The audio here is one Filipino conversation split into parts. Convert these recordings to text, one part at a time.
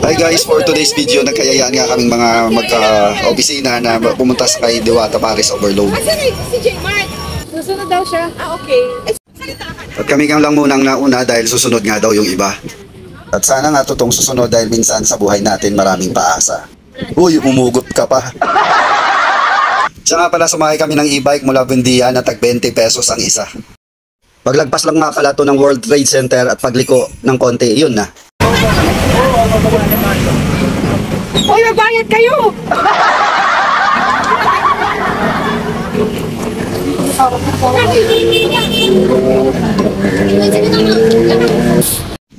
Hi guys, for today's video, nagkayayaan nga kaming mga magka-opisina na pumunta sa kay Diwata Paris Overload. Asan si J. Mart? Susunod daw siya. Ah, okay. At kami lang munang nauna dahil susunod nga daw yung iba. At sana nga totoong susunod dahil minsan sa buhay natin maraming paasa. Uy, umugot ka pa. Siya nga pala, sumakay kami ng e-bike mula Buendia na tag 20 pesos ang isa. Paglagpas lang nga pala to ng World Trade Center at pagliko ng konti, yun na. Hoy, magbayad kayo!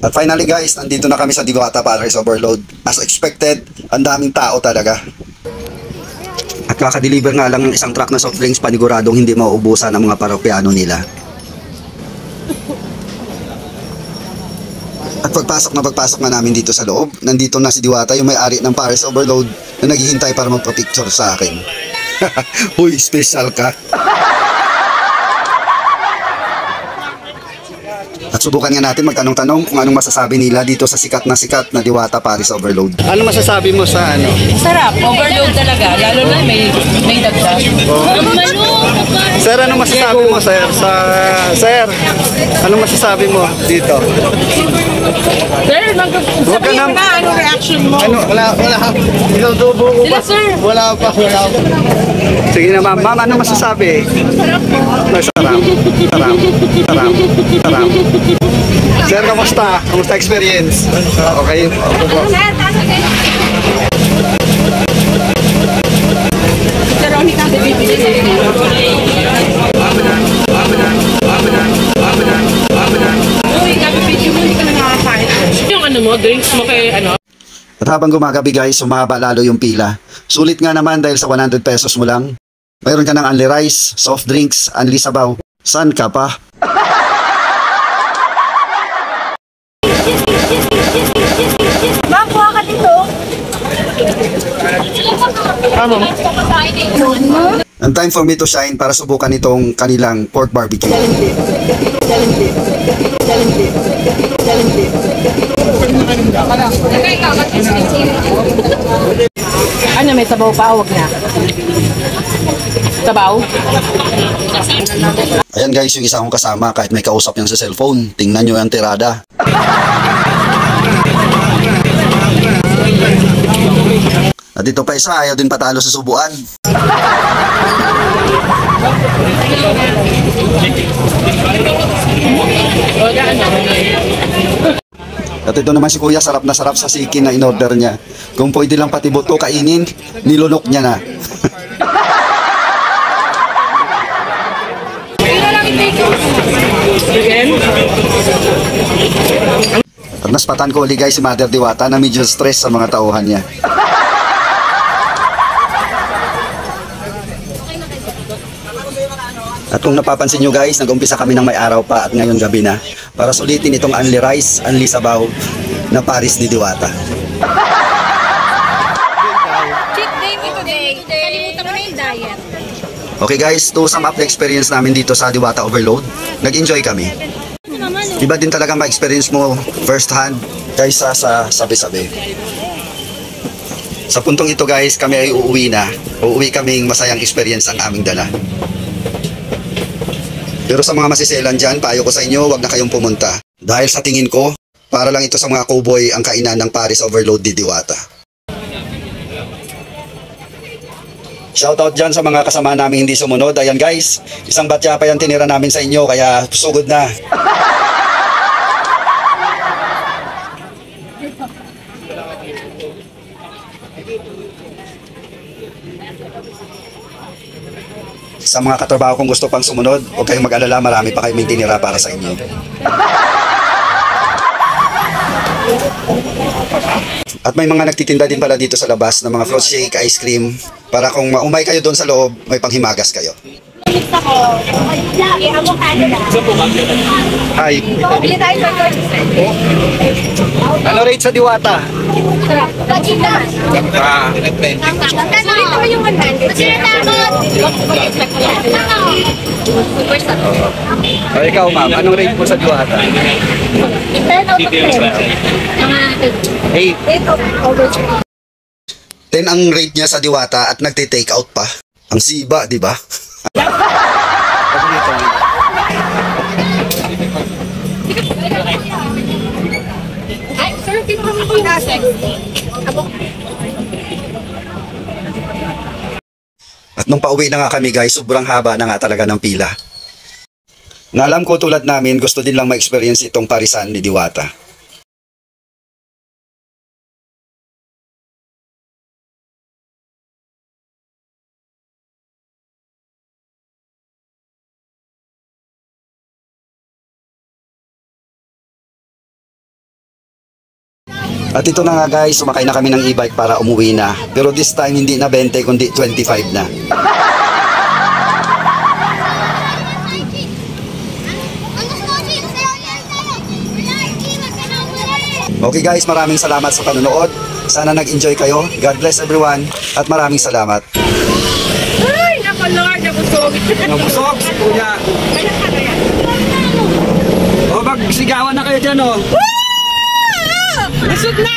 At finally guys, nandito na kami sa Diwata Paris Overload. As expected, ang daming tao talaga. At kakadeliver nga lang ng isang truck na soft drinks, paniguradong hindi mauubusan ng mga parokyano nila. At pagpasok na namin dito sa loob, nandito na si Diwata, yung may-ari ng Paris Overload, na naghihintay para magpa-picture sa akin. Uy, special ka. At subukan nga natin magtanong-tanong kung anong masasabi nila dito sa sikat na Diwata Paris Overload. Ano masasabi mo sa ano? Sarap, overload talaga, lalo na may dagdag. Sir, anong masasabi mo, sir? Sir, anong masasabi mo dito? Sir, sabihin mo na, ano reaction mo? Wala. Inutubo ko pa. Sir. Wala pa. Sige na, ma'am. Ma'am, ano masasabi? Masarap. Sarap. Sir, kamusta? Kamusta experience? Okay. Yung ano mo, drinks mo kay ano? At habang gumagabi guys, sumaba lalo yung pila. Sulit nga naman dahil sa 100 pesos mo lang. Mayroon ka ng only rice, soft drinks, only sabaw. San ka pa? Ma'am, kuha ka dito. And time for me to shine para subukan itong kanilang pork barbecue. Ano, may sabaw pa, huwag na. Sabaw? Ayan guys, yung isa kong kasama, kahit may kausap niyan sa cellphone, tingnan nyo yung tirada. At ito pa isa, ayaw din patalo sa subuan. At ito naman si Kuya, sarap na sarap sa siki na in-order niya. Kung pwede lang pati buto kainin, nilunok niya na. At naspatan ko ulit guys si Mother Diwata na medyo stress sa mga tauhan niya. At kung napapansin nyo guys, nag-umpisa kami ng may araw pa at ngayon gabi na para sulitin itong only rice, only sabaw na Paris ni Diwata. Cheat day mo today. Kalimutan mo na yung diet. Okay guys, to sum up the experience namin dito sa Diwata Overload, nag-enjoy kami. Iba din talaga ma-experience mo first hand kaysa sa sabi-sabi. Sa puntong ito guys, kami ay uuwi na. Uuwi kaming masayang experience ang aming dala. Pero sa mga masiselan dyan, payo ko sa inyo, wag na kayong pumunta. Dahil sa tingin ko, para lang ito sa mga cowboy ang kainan ng Paris Overload di Diwata. Shoutout dyan sa mga kasama namin hindi sumunod. Ayan guys, isang batya pa yan tinira namin sa inyo, kaya sugod na. Sa mga katrabaho kong gusto pang sumunod, huwag kayong mag-alala, marami pa kayong tinira para sa inyo. At may mga nagtitinda din pala dito sa labas ng mga fruit shake, ice cream, para kung maumay kayo doon sa loob, may panghimagas kayo. Vitamix ako. Avocado lang. Hi. Bili tayo sa Ano rate sa Diwata? sarap. Pagin na. Magkano ito yung 100? Kasi super sarap. O ikaw ma'am, anong rate mo sa Diwata? 10 out of 10. Mga 8. 8 over 10 ang rate niya sa Diwata at nagte-take out pa. Ang siba, di ba? Ay, sir, pinakami ko yung At nung pauwi na nga kami guys, sobrang haba na nga talaga ng pila. Ngalam ko tulad namin, gusto din lang ma-experience itong parisan ni Diwata. At ito na nga guys, sumakay na kami ng e-bike para umuwi na. Pero this time hindi na 20 kundi 25 na. Okay guys, maraming salamat sa panonood. Sana nag-enjoy kayo. God bless everyone. At maraming salamat. Ay, naku Lord, nabusog. Nabusog, kuya. O, magsigawan na kayo dyan, o. Busog na!